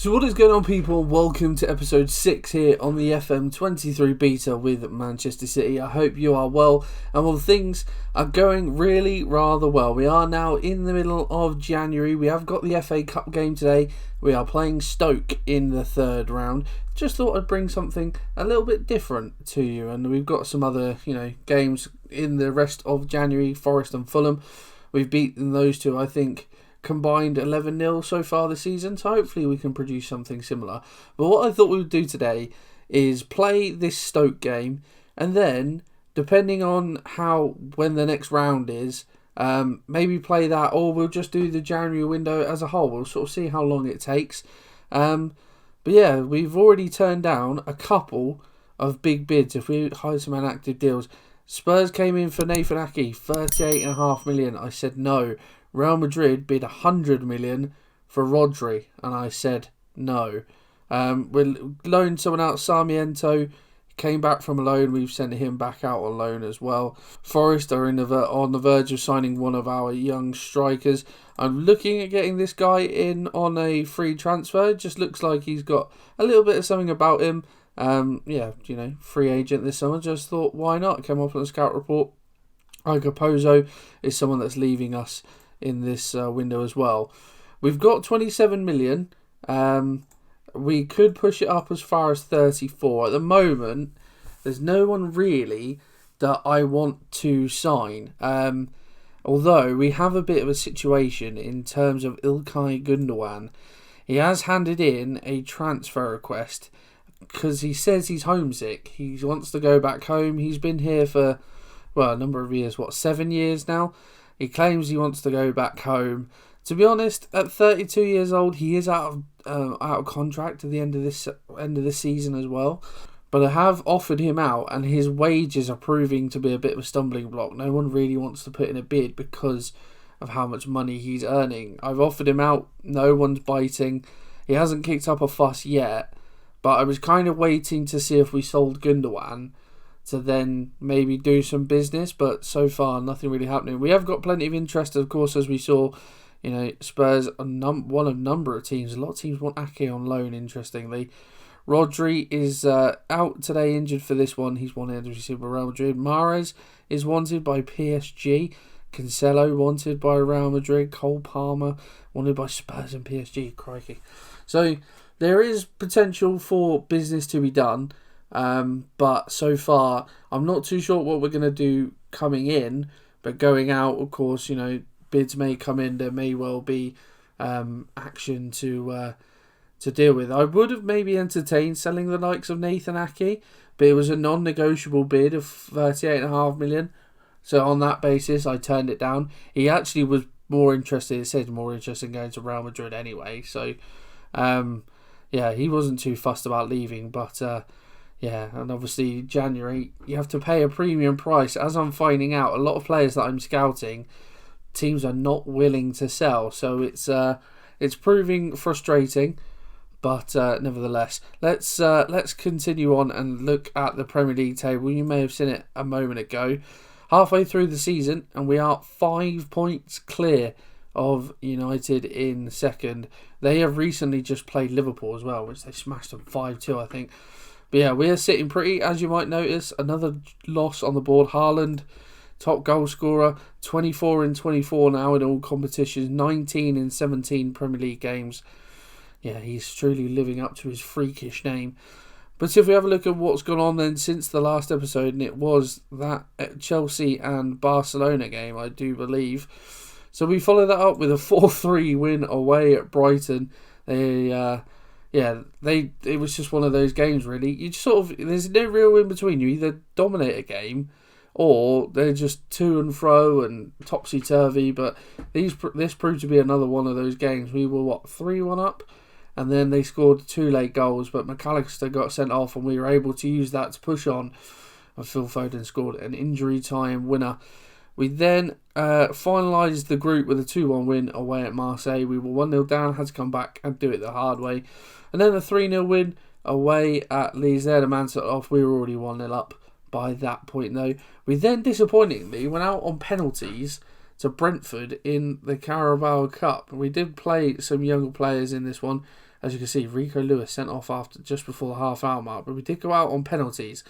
So what is going on, people? Welcome to episode 6 here on the FM23 beta with Manchester City. I hope you are well, and well, things are going really rather well. We are now in the middle of January. We have got the FA Cup game today. We are playing Stoke in the third round. Just thought I'd bring something a little bit different to you, and we've got some other, games in the rest of January. Forest and Fulham. We've beaten those two, I think, combined 11-0 so far this season, so hopefully we can produce something similar. But what I thought we would do today is play this Stoke game, and then, depending on when the next round is, maybe play that, or we'll just do the January window as a whole. We'll sort of see how long it takes. But yeah, we've already turned down a couple of big bids if we hide some inactive deals. Spurs came in for Nathan Ake, 38.5 million. I said no. Real Madrid bid 100 million for Rodri, and I said no. We loaned someone out, Sarmiento, came back from a loan. We've sent him back out on loan as well. Forest are on the verge of signing one of our young strikers. I'm looking at getting this guy in on a free transfer. It just looks like he's got a little bit of something about him. Free agent this summer. Just thought, why not? Came up on the scout report. Igopozo is someone that's leaving us in this window as well. We've got 27 million. We could push it up as far as 34. At the moment, there's no one really that I want to sign. Although we have a bit of a situation in terms of Ilkay Gundogan. He has handed in a transfer request because he says he's homesick. He wants to go back home. He's been here for, a number of years. 7 years now? He claims he wants to go back home. To be honest, at 32 years old, he is out of contract at the end of this season as well. But I have offered him out, and his wages are proving to be a bit of a stumbling block. No one really wants to put in a bid because of how much money he's earning. I've offered him out. No one's biting. He hasn't kicked up a fuss yet. But I was kind of waiting to see if we sold Gundogan to then maybe do some business, but so far nothing really happening. We have got plenty of interest, of course, as we saw. Spurs are one of a number of teams. A lot of teams want Ake on loan, interestingly. Rodri is out today, injured for this one. He's wanted to receive by Real Madrid. Mahrez is wanted by PSG. Cancelo wanted by Real Madrid. Cole Palmer wanted by Spurs and PSG. Crikey. So there is potential for business to be done. But so far, I'm not too sure what we're going to do coming in. But going out, of course, bids may come in. There may well be action to deal with. I would have maybe entertained selling the likes of Nathan Ake, but it was a non-negotiable bid of 38.5 million. So on that basis, I turned it down. He actually was more interested. It said more interested in going to Real Madrid anyway. So, he wasn't too fussed about leaving, but. And obviously January, you have to pay a premium price. As I'm finding out, a lot of players that I'm scouting, teams are not willing to sell. So it's proving frustrating, but nevertheless, let's continue on and look at the Premier League table. You may have seen it a moment ago. Halfway through the season, and we are 5 points clear of United in second. They have recently just played Liverpool as well, which they smashed them 5-2, I think. But yeah, we are sitting pretty, as you might notice. Another loss on the board. Haaland, top goal scorer, 24 in 24 now in all competitions, 19 in 17 Premier League games. Yeah, he's truly living up to his freakish name. But if we have a look at what's gone on then since the last episode, and it was that Chelsea and Barcelona game, I do believe. So we follow that up with a 4-3 win away at Brighton. It was just one of those games, really. You just there's no real in between. You either dominate a game, or they're just to and fro and topsy-turvy. But this proved to be another one of those games. We were, 3-1 up? And then they scored 2 late goals, but McAllister got sent off, and we were able to use that to push on. And Phil Foden scored an injury time winner. We then finalised the group with a 2-1 win away at Marseille. We were 1-0 down, had to come back and do it the hard way. And then a 3-0 win away at Leeds. There, the man set off. We were already 1-0 up by that point, though. We then, disappointingly, went out on penalties to Brentford in the Carabao Cup. We did play some younger players in this one, As you can see, Rico Lewis sent off after just before the half-hour mark, but we did go out on penalties,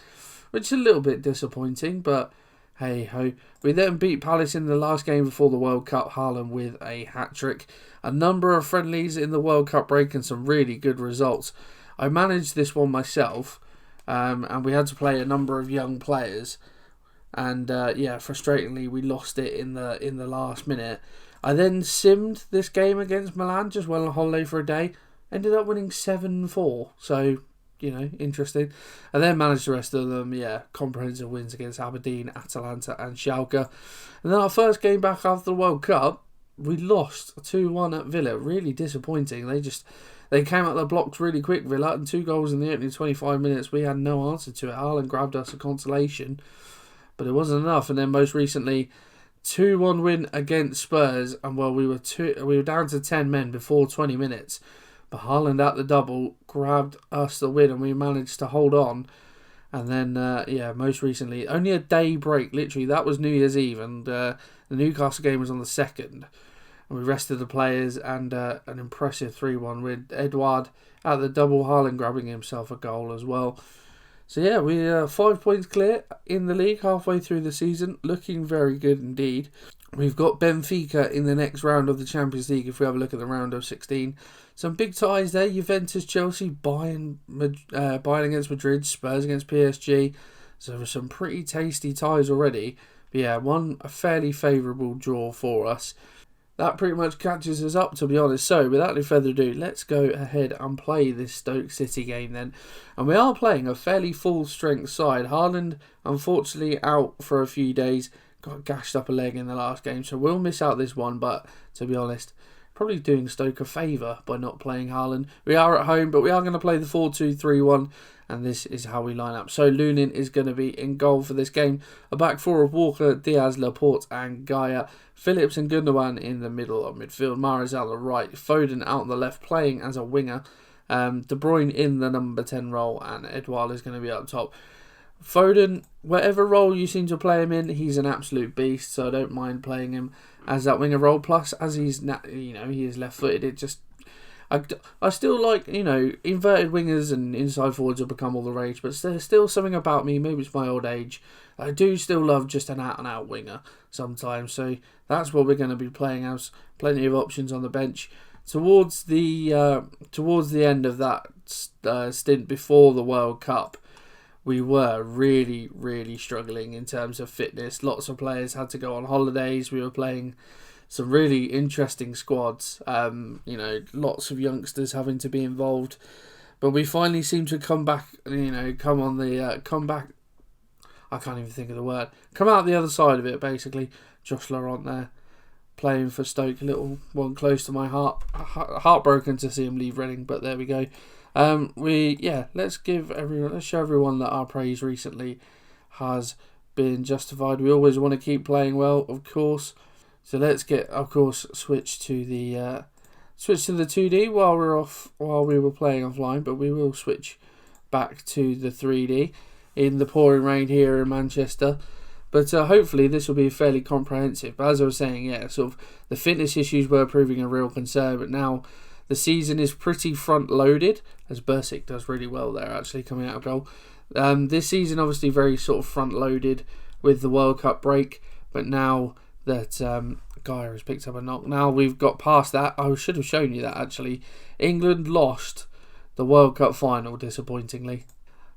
which is a little bit disappointing, but hey ho. We then beat Palace in the last game before the World Cup, Haaland with a hat-trick. A number of friendlies in the World Cup break and some really good results. I managed this one myself, and we had to play a number of young players. And frustratingly, we lost it in the last minute. I then simmed this game against Milan, just went on holiday for a day. Ended up winning 7-4, so, interesting. And then managed the rest of them, comprehensive wins against Aberdeen, Atalanta and Schalke. And then our first game back after the World Cup, we lost 2-1 at Villa. Really disappointing. They came out the blocks really quick, Villa, and 2 goals in the opening 25 minutes. We had no answer to it. Haaland grabbed us a consolation, but it wasn't enough. And then most recently, 2-1 win against Spurs, and we were down to 10 men before 20 minutes. But Haaland at the double grabbed us the win, and we managed to hold on. And then, most recently, only a day break, literally. That was New Year's Eve, and the Newcastle game was on the 2nd. And we rested the players, and an impressive 3-1 win. Edouard at the double, Haaland grabbing himself a goal as well. So yeah, we are 5 points clear in the league halfway through the season. Looking very good indeed. We've got Benfica in the next round of the Champions League if we have a look at the round of 16. Some big ties there. Juventus, Chelsea, Bayern against Madrid, Spurs against PSG. So there were some pretty tasty ties already. But yeah, a fairly favourable draw for us. That pretty much catches us up, to be honest. So, without any further ado, let's go ahead and play this Stoke City game then. And we are playing a fairly full-strength side. Haaland, unfortunately, out for a few days. Got gashed up a leg in the last game, so we'll miss out this one. But, to be honest, probably doing Stoke a favour by not playing Haaland. We are at home, but we are going to play the 4-2-3-1. And this is how we line up. So Lunin is going to be in goal for this game. A back four of Walker, Diaz, Laporte and Gaia. Phillips and Gundogan in the middle of midfield. Mahrez out the right. Foden out on the left playing as a winger. De Bruyne in the number 10 role. And Edouard is going to be up top. Foden, whatever role you seem to play him in, he's an absolute beast. So I don't mind playing him as that winger role. Plus, as he is left-footed, it just... I still like, inverted wingers and inside forwards have become all the rage, but there's still something about me, maybe it's my old age, I do still love just an out-and-out winger sometimes, so that's what we're going to be playing as. Plenty of options on the bench. Towards the end of that stint before the World Cup, we were really, really struggling in terms of fitness. Lots of players had to go on holidays. We were playing some really interesting squads, lots of youngsters having to be involved, but we finally seem to come back, come back, I can't even think of the word, come out the other side of it basically. Josh Laurent there, playing for Stoke, a little one close to my heart, heartbroken to see him leave Reading, but there we go. Let's show everyone that our praise recently has been justified. We always want to keep playing well, of course. So let's switch to the 2D while we were playing offline, but we will switch back to the 3D in the pouring rain here in Manchester. But hopefully this will be fairly comprehensive. But as I was saying, sort of the fitness issues were proving a real concern, but now the season is pretty front-loaded, as Bursic does really well there, actually, coming out of goal. This season obviously very sort of front-loaded with the World Cup break, but now that Gaia has picked up a knock. Now we've got past that. I should have shown you that actually. England lost the World Cup final, disappointingly.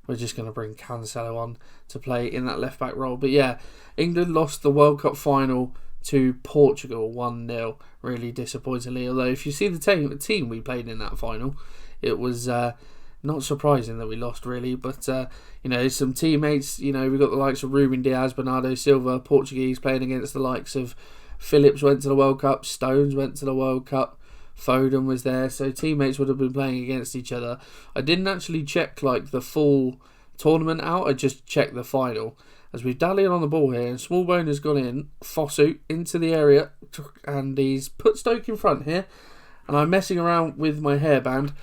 We're just going to bring Cancelo on to play in that left back role. But yeah, England lost the World Cup final to Portugal 1-0, really disappointingly. Although if you see the team we played in that final, it was not surprising that we lost really. But some teammates, we've got the likes of Ruben Diaz, Bernardo Silva, Portuguese, playing against the likes of Phillips went to the World Cup, Stones went to the World Cup, Foden was there, so teammates would have been playing against each other. I didn't actually check the full tournament out, I just checked the final. As we've dallied on the ball here, and Smallbone has gone in, Fosu into the area, and he's put Stoke in front here, and I'm messing around with my hairband,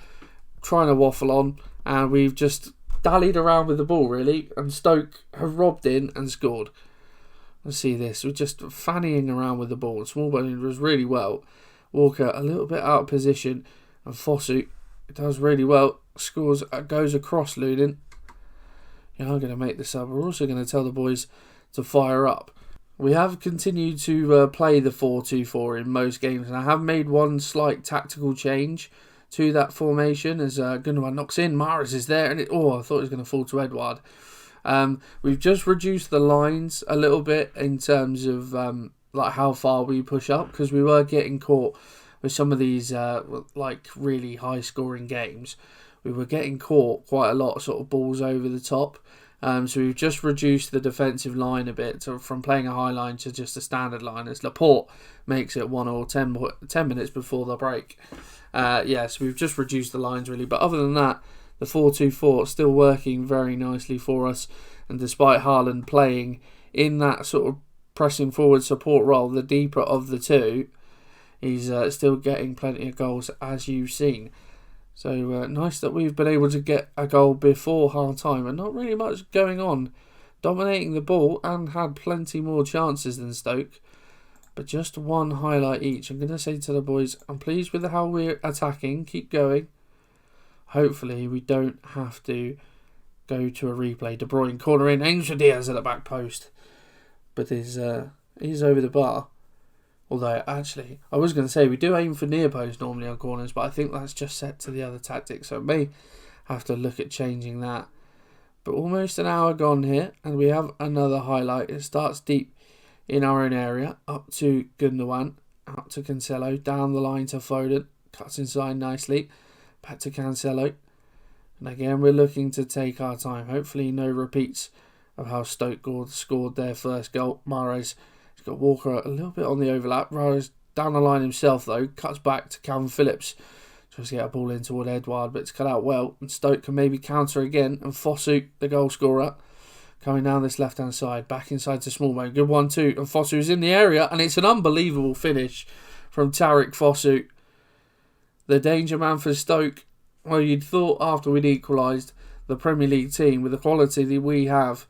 trying to waffle on, and we've just dallied around with the ball really, and Stoke have robbed in and scored. Let's see this, we're just fannying around with the ball. Smallbone does really well. Walker a little bit out of position, and Fosu It does really well. Scores, goes across Lunin. Yeah, I'm going to make this up. We're also going to tell the boys to fire up. We have continued to play the 4-2-4 in most games, and I have made one slight tactical change to that formation as Gundogan knocks in. Mahrez is there, and I thought it was going to fall to Edouard. We've just reduced the lines a little bit in terms of like how far we push up, because we were getting caught with some of these like really high scoring games. We were getting caught quite a lot, sort of balls over the top. So we've just reduced the defensive line a bit from playing a high line to just a standard line, as Laporte makes it 1-10 10 minutes before the break. So we've just reduced the lines really. But other than that, the 4-2-4 still working very nicely for us. And despite Haaland playing in that sort of pressing forward support role, the deeper of the two, he's still getting plenty of goals, as you've seen. So nice that we've been able to get a goal before half time, and not really much going on. Dominating the ball and had plenty more chances than Stoke, but just one highlight each. I'm going to say to the boys, I'm pleased with how we're attacking. Keep going. Hopefully we don't have to go to a replay. De Bruyne corner in, aims for Diaz at the back post, but he's over the bar. Although, actually, I was going to say, we do aim for near post normally on corners, but I think that's just set to the other tactic, so I may have to look at changing that. But almost an hour gone here, and we have another highlight. It starts deep in our own area, up to Gundogan, out to Cancelo, down the line to Foden, cuts inside nicely, back to Cancelo. And again, we're looking to take our time. Hopefully no repeats of how Stoke scored their first goal. Mahrez got Walker a little bit on the overlap. Mahrez down the line himself though, cuts back to Calvin Phillips. Tries to get a ball in toward Edouard, but it's cut out well. And Stoke can maybe counter again. And Fosu, the goal scorer, coming down this left-hand side, back inside to Smallbone. Good 1-2, and Fosu is in the area, and it's an unbelievable finish from Tariq Fosu. The danger man for Stoke. Well, you'd thought after we'd equalised, the Premier League team, with the quality that we have,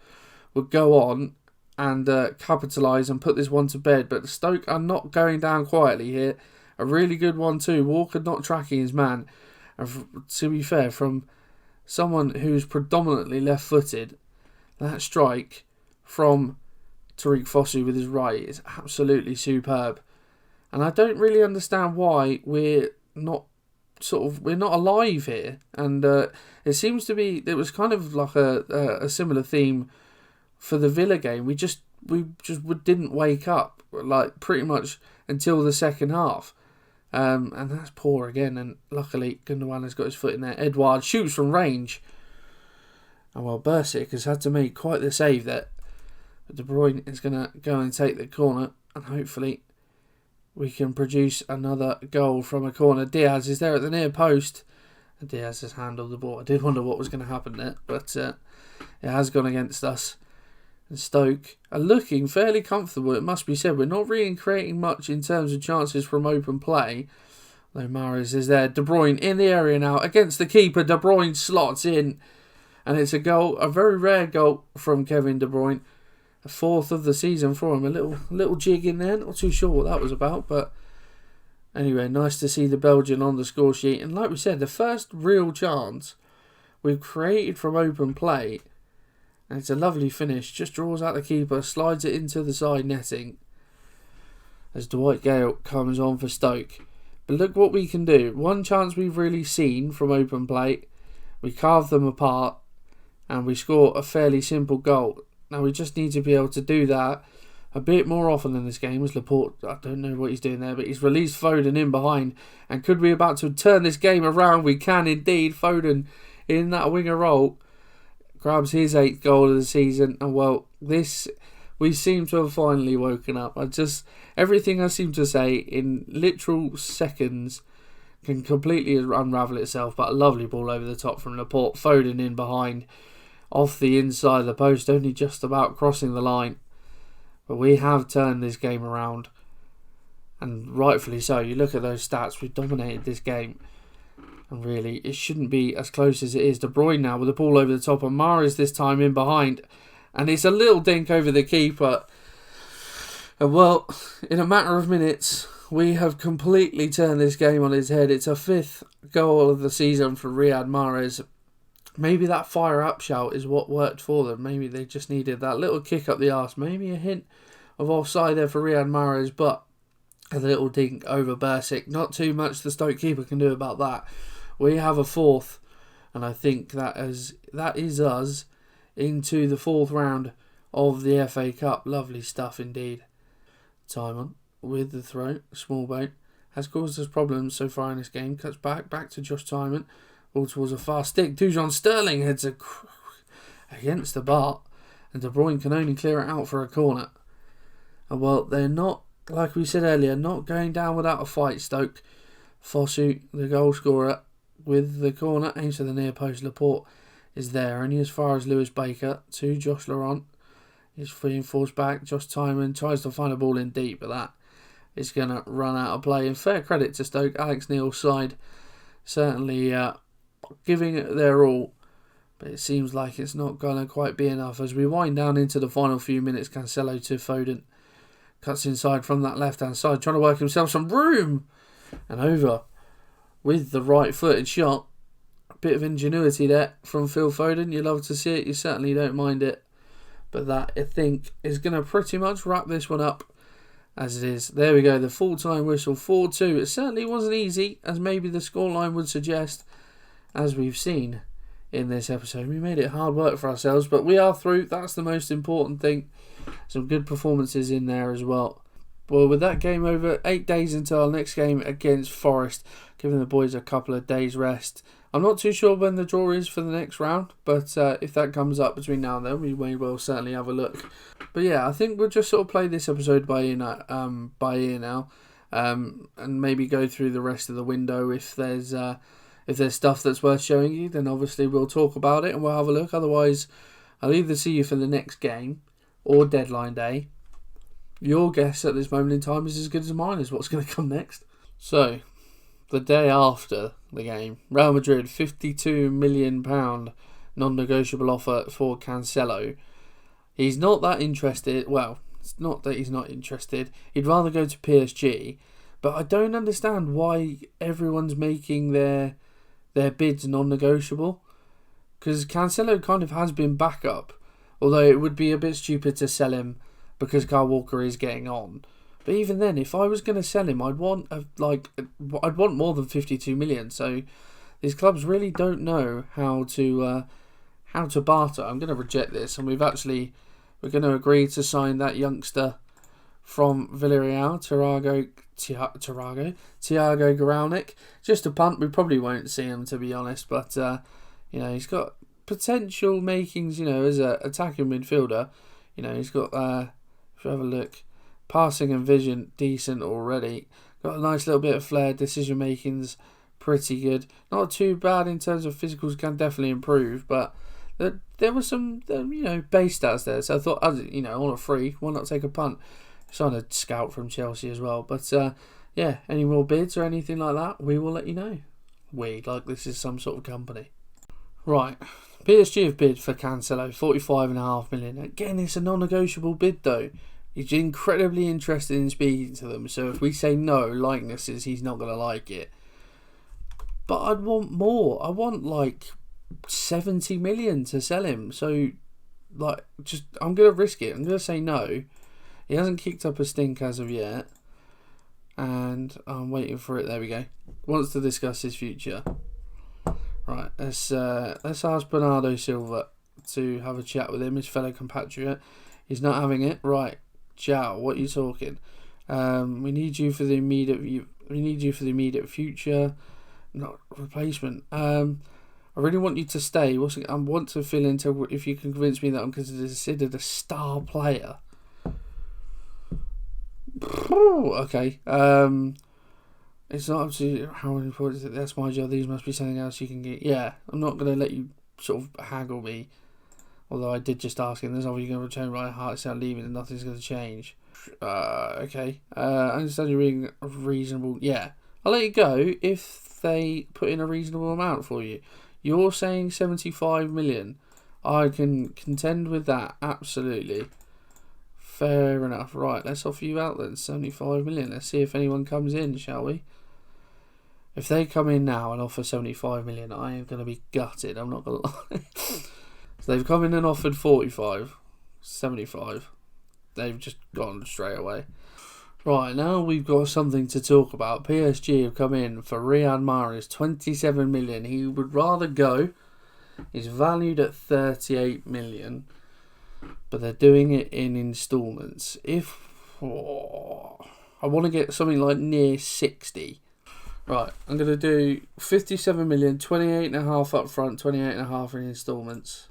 would go on and capitalise and put this one to bed. But Stoke are not going down quietly here. A really good 1-2. Walker not tracking his man. And to be fair, from someone who's predominantly left-footed, that strike from Tariq Fosu with his right is absolutely superb. And I don't really understand why we're not alive here. And it seems to be, it was kind of like a similar theme for the Villa game. We just didn't wake up, like, pretty much until the second half. And that's poor again. And luckily, Gundogan has got his foot in there. Edouard shoots from range. And well, Bursic has had to make quite the save there. But De Bruyne is going to go and take the corner. And hopefully we can produce another goal from a corner. Diaz is there at the near post. And Diaz has handled the ball. I did wonder what was going to happen there. But it has gone against us. And Stoke are looking fairly comfortable, it must be said. We're not really creating much in terms of chances from open play. Though Mahrez is there. De Bruyne in the area now against the keeper. De Bruyne slots in. And it's a goal, a very rare goal from Kevin De Bruyne. A fourth of the season for him. A little jig in there. Not too sure what that was about. But anyway, nice to see the Belgian on the score sheet. And like we said, the first real chance we've created from open play. And it's a lovely finish. Just draws out the keeper, slides it into the side netting as Dwight Gale comes on for Stoke. But look what we can do. One chance we've really seen from open play. We carve them apart and we score a fairly simple goal. Now we just need to be able to do that a bit more often in this game. As Laporte, I don't know what he's doing there, but he's released Foden in behind. And could we about to turn this game around? We can indeed. Foden in that winger role grabs his 8th goal of the season, and well, we seem to have finally woken up. Everything I seem to say in literal seconds can completely unravel itself. But a lovely ball over the top from Laporte. Foden in behind, off the inside of the post, only just about crossing the line. But we have turned this game around, and rightfully so. You look at those stats, we've dominated this game. And really, it shouldn't be as close as it is. De Bruyne now with the ball over the top, and Mahrez this time in behind. And it's a little dink over the keeper. And well, in a matter of minutes, we have completely turned this game on its head. It's a 5th goal of the season for Riyad Mahrez. Maybe that fire up shout is what worked for them. Maybe they just needed that little kick up the arse. Maybe a hint of offside there for Riyad Mahrez, but a little dink over Bursic. Not too much the Stoke keeper can do about that. We have a 4th, and I think that is us into the 4th round of the FA Cup. Lovely stuff indeed. Timon with the throw, small boat, has caused us problems so far in this game. Cuts back to Josh Timon. Ball towards a fast stick. Dujon Sterling heads against the bar, and De Bruyne can only clear it out for a corner. And well, they're not, like we said earlier, not going down without a fight, Stoke. Fosu, the goal scorer, with the corner, aims for the near post. Laporte is there, only as far as Lewis Baker to Josh Laurent. He's being forced back. Josh Timon tries to find a ball in deep, but that is going to run out of play. And fair credit to Stoke, Alex Neil's side certainly giving it their all, but it seems like it's not going to quite be enough. As we wind down into the final few minutes, Cancelo to Foden. Cuts inside from that left-hand side, trying to work himself some room. And over with the right-footed shot. A bit of ingenuity there from Phil Foden. You love to see it. You certainly don't mind it. But that, I think, is going to pretty much wrap this one up as it is. There we go, the full-time whistle, 4-2. It certainly wasn't easy, as maybe the scoreline would suggest, as we've seen in this episode. We made it hard work for ourselves, but we are through. That's the most important thing. Some good performances in there as well. Well, with that game over, 8 days until our next game against Forest, giving the boys a couple of days rest. I'm not too sure when the draw is for the next round, but if that comes up between now and then, we may well certainly have a look. But yeah, I think we'll just sort of play this episode by ear now, and maybe go through the rest of the window. If there's stuff that's worth showing you, then obviously we'll talk about it and we'll have a look. Otherwise, I'll either see you for the next game or deadline day. Your guess at this moment in time is as good as mine as what's going to come next. So, the day after the game, Real Madrid, £52 million non-negotiable offer for Cancelo. He's not that interested. Well, it's not that he's not interested. He'd rather go to PSG. But I don't understand why everyone's making their bids non-negotiable. Because Cancelo kind of has been backup. Although it would be a bit stupid to sell him because Kyle Walker is getting on. But even then, if I was going to sell him, I'd want more than 52 million. So these clubs really don't know how to barter. I'm going to reject this, and we're going to agree to sign that youngster from Villarreal, Thiago Graunik. Just a punt. We probably won't see him, to be honest, but he's got potential makings. As an attacking midfielder, he's got. If you have a look. Passing and vision, decent already. Got a nice little bit of flair. Decision making's pretty good. Not too bad in terms of physicals, can definitely improve. But there was some, base stats there. So I thought, on a free, why not take a punt? Signed a scout from Chelsea as well. But any more bids or anything like that, we will let you know. Like this is some sort of company. Right. PSG have bid for Cancelo, 45.5 million. Again, it's a non-negotiable bid though. He's incredibly interested in speaking to them, so if we say no, likenesses, he's not going to like it. But I'd want more. I want like 70 million to sell him. So, I'm going to risk it. I'm going to say no. He hasn't kicked up a stink as of yet. And I'm waiting for it. There we go. Wants to discuss his future. Right, let's ask Bernardo Silva to have a chat with him, his fellow compatriot. He's not having it. Right. Ciao, what are you talking? We need you for the immediate future, not replacement. I really want you to stay. I want to fill in if you can convince me that I'm considered a star player. Okay. It's not up to how important is it. That's my job. These must be something else you can get. Yeah, I'm not going to let you sort of haggle me. Although I did just ask him, there's nothing going to return right heart, it's out leaving and nothing's going to change. Okay. I understand you're being reasonable. Yeah. I'll let you go if they put in a reasonable amount for you. You're saying 75 million. I can contend with that, absolutely. Fair enough. Right, let's offer you out then 75 million. Let's see if anyone comes in, shall we? If they come in now and offer 75 million, I am going to be gutted. I'm not going to lie. So they've come in and offered 45, 75. They've just gone straight away. Right, now we've got something to talk about. PSG have come in for Riyad Mahrez, 27 million. He would rather go. He's valued at 38 million. But they're doing it in instalments. I want to get something like near 60. Right, I'm going to do 57 million, 28.5 up front, 28.5 in instalments.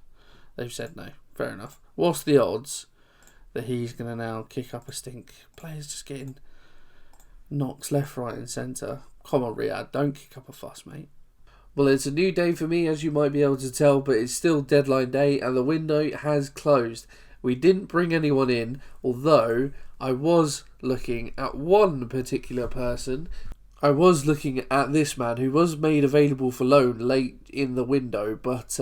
They've said no. Fair enough. What's the odds that he's going to now kick up a stink? Players just getting knocks left, right and centre. Come on, Riyad, don't kick up a fuss, mate. Well, it's a new day for me, as you might be able to tell, but it's still deadline day and the window has closed. We didn't bring anyone in, although I was looking at one particular person. I was looking at this man who was made available for loan late in the window, but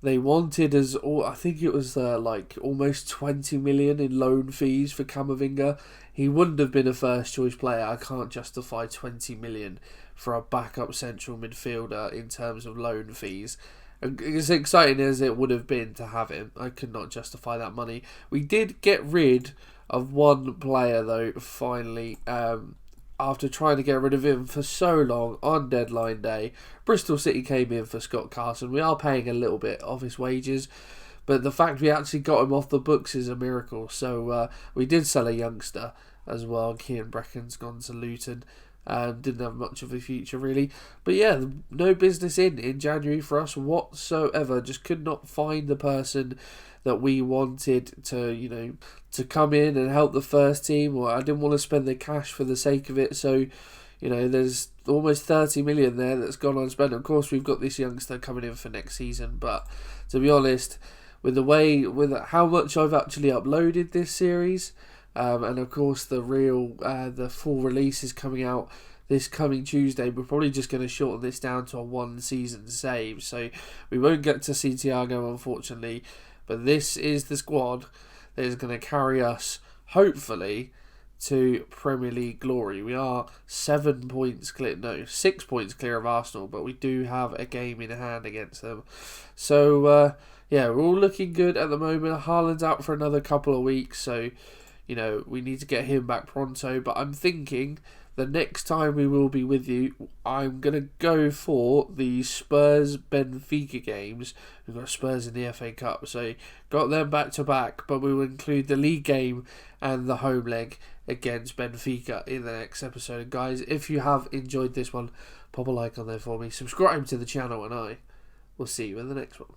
they wanted I think it was like almost 20 million in loan fees for Camavinga. He wouldn't have been a first choice player. I can't justify 20 million for a backup central midfielder in terms of loan fees. As exciting as it would have been to have him, I could not justify that money. We did get rid of one player though, finally, after trying to get rid of him for so long on deadline day. Bristol City came in for Scott Carson. We are paying a little bit of his wages, but the fact we actually got him off the books is a miracle. So we did sell a youngster as well. Kian Brecken's gone to Luton. Didn't have much of a future really, but yeah, no business in January for us whatsoever. Just could not find the person that we wanted to to come in and help the first team, or I didn't want to spend the cash for the sake of it. So there's almost 30 million there that's gone unspent. Of course, we've got this youngster coming in for next season, but to be honest, with how much I've actually uploaded this series. And of course the full release is coming out this coming Tuesday. We're probably just going to shorten this down to a one season save, so we won't get to see Thiago unfortunately, but this is the squad that is going to carry us hopefully to Premier League glory. We are 6 points clear of Arsenal, but we do have a game in hand against them. So yeah, we're all looking good at the moment. Haaland's out for another couple of weeks, so we need to get him back pronto. But I'm thinking the next time we will be with you, I'm going to go for the Spurs-Benfica games. We've got Spurs in the FA Cup, so got them back to back. But we will include the league game and the home leg against Benfica in the next episode. And guys, if you have enjoyed this one, pop a like on there for me. Subscribe to the channel and I will see you in the next one.